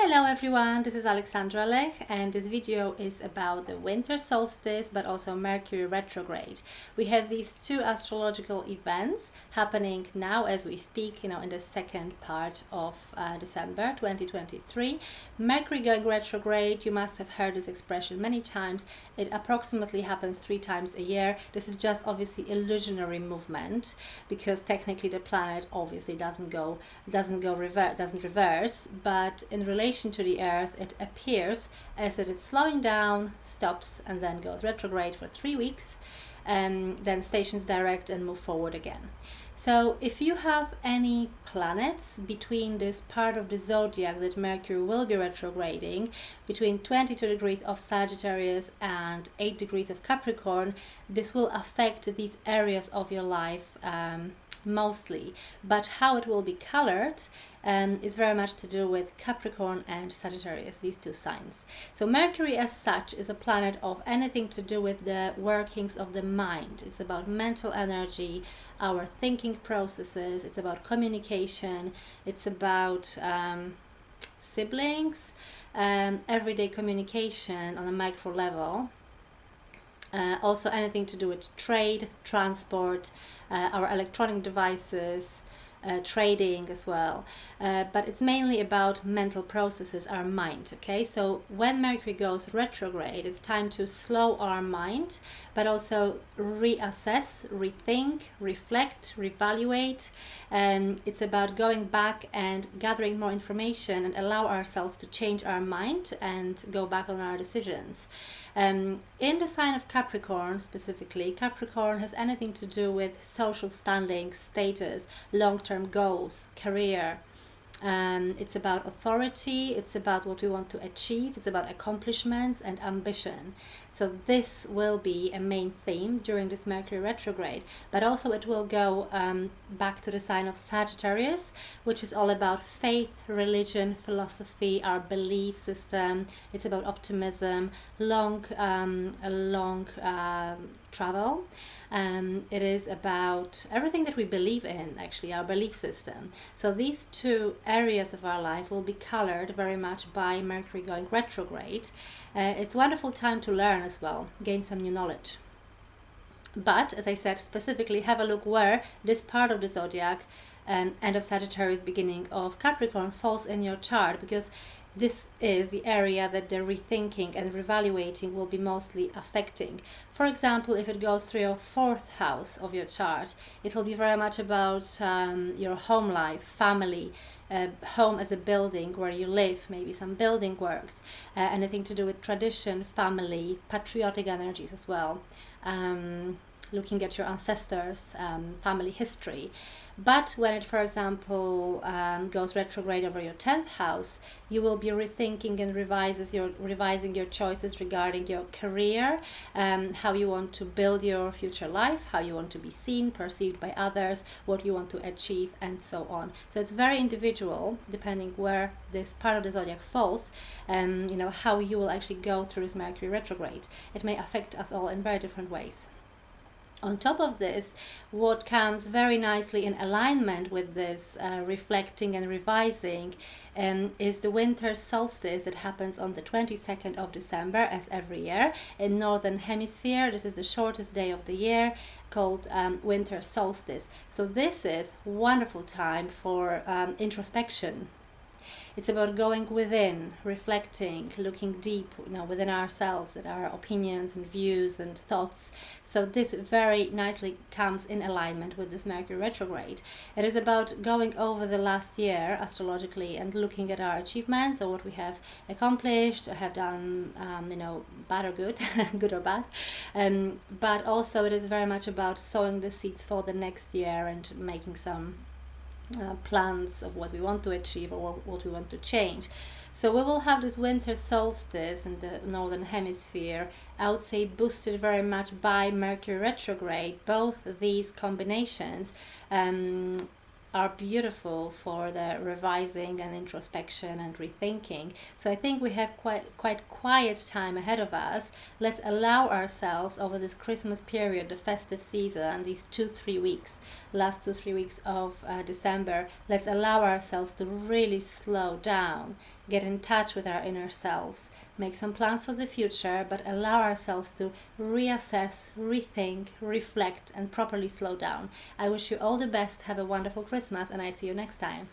Hello everyone, this is Alexandra Lech and this video is about the winter solstice but also Mercury retrograde. We have these two astrological events happening now as we speak, in the second part of December 2023. Mercury going retrograde, you must have heard this expression many times. It approximately happens 3 times a year. This is just obviously illusionary movement because technically the planet obviously doesn't reverse, but in relation to the Earth, it appears as that it's slowing down, stops, and then goes retrograde for 3 weeks, then stations direct and move forward again. So if you have any planets between this part of the zodiac that Mercury will be retrograding, between 22 degrees of Sagittarius and 8 degrees of Capricorn, this will affect these areas of your life mostly, but how it will be colored is very much to do with Capricorn and Sagittarius, these two signs. So Mercury as such is a planet of anything to do with the workings of the mind. It's about mental energy, our thinking processes, it's about communication, it's about siblings, everyday communication on a micro level. Also anything to do with trade, transport, our electronic devices, trading as well, but it's mainly about mental processes, our mind. Okay, so when Mercury goes retrograde, it's time to slow our mind, but also reassess, rethink, reflect, reevaluate. It's about going back and gathering more information and allow ourselves to change our mind and go back on our decisions. In the sign of Capricorn specifically, Capricorn has anything to do with social standing, status, long-term goals, career. It's about authority, it's about what we want to achieve, it's about accomplishments and ambition. So this will be a main theme during this Mercury retrograde, but also it will go back to the sign of Sagittarius, which is all about faith, religion, philosophy, our belief system. It's about optimism, long travel. It is about everything that we believe in, actually, our belief system. So these two areas of our life will be colored very much by Mercury going retrograde. It's a wonderful time to learn as well, gain some new knowledge. But, as I said, specifically have a look where this part of the zodiac, end of Sagittarius, beginning of Capricorn, falls in your chart, because this is the area that the rethinking and reevaluating will be mostly affecting. For example, if it goes through your 4th house of your chart, it will be very much about your home life, family, home as a building where you live, maybe some building works, anything to do with tradition, family, patriotic energies as well. Looking at your ancestors, family history. But when it, for example, goes retrograde over your 10th house, you will be rethinking and revising your choices regarding your career, how you want to build your future life, how you want to be seen, perceived by others, what you want to achieve, and so on. So it's very individual, depending where this part of the zodiac falls, how you will actually go through this Mercury retrograde. It may affect us all in very different ways. On top of this, what comes very nicely in alignment with this reflecting and revising is the winter solstice that happens on the 22nd of December, as every year in Northern Hemisphere. This is the shortest day of the year, called winter solstice. So this is a wonderful time for introspection. It's about going within, reflecting, looking deep, within ourselves, at our opinions and views and thoughts. So this very nicely comes in alignment with this Mercury retrograde. It is about going over the last year astrologically and looking at our achievements or what we have accomplished or have done, bad or good, good or bad. But also it is very much about sowing the seeds for the next year and making some plans of what we want to achieve or what we want to change. So we will have this winter solstice in the Northern Hemisphere, I would say boosted very much by Mercury retrograde. Both these combinations are beautiful for the revising and introspection and rethinking. So I think we have quite quiet time ahead of us. Let's allow ourselves over this Christmas period, the festive season, these 2-3 weeks, last 2-3 weeks of December, let's allow ourselves to really slow down, get in touch with our inner selves, make some plans for the future, but allow ourselves to reassess, rethink, reflect, and properly slow down. I wish you all the best. Have a wonderful Christmas, and I see you next time.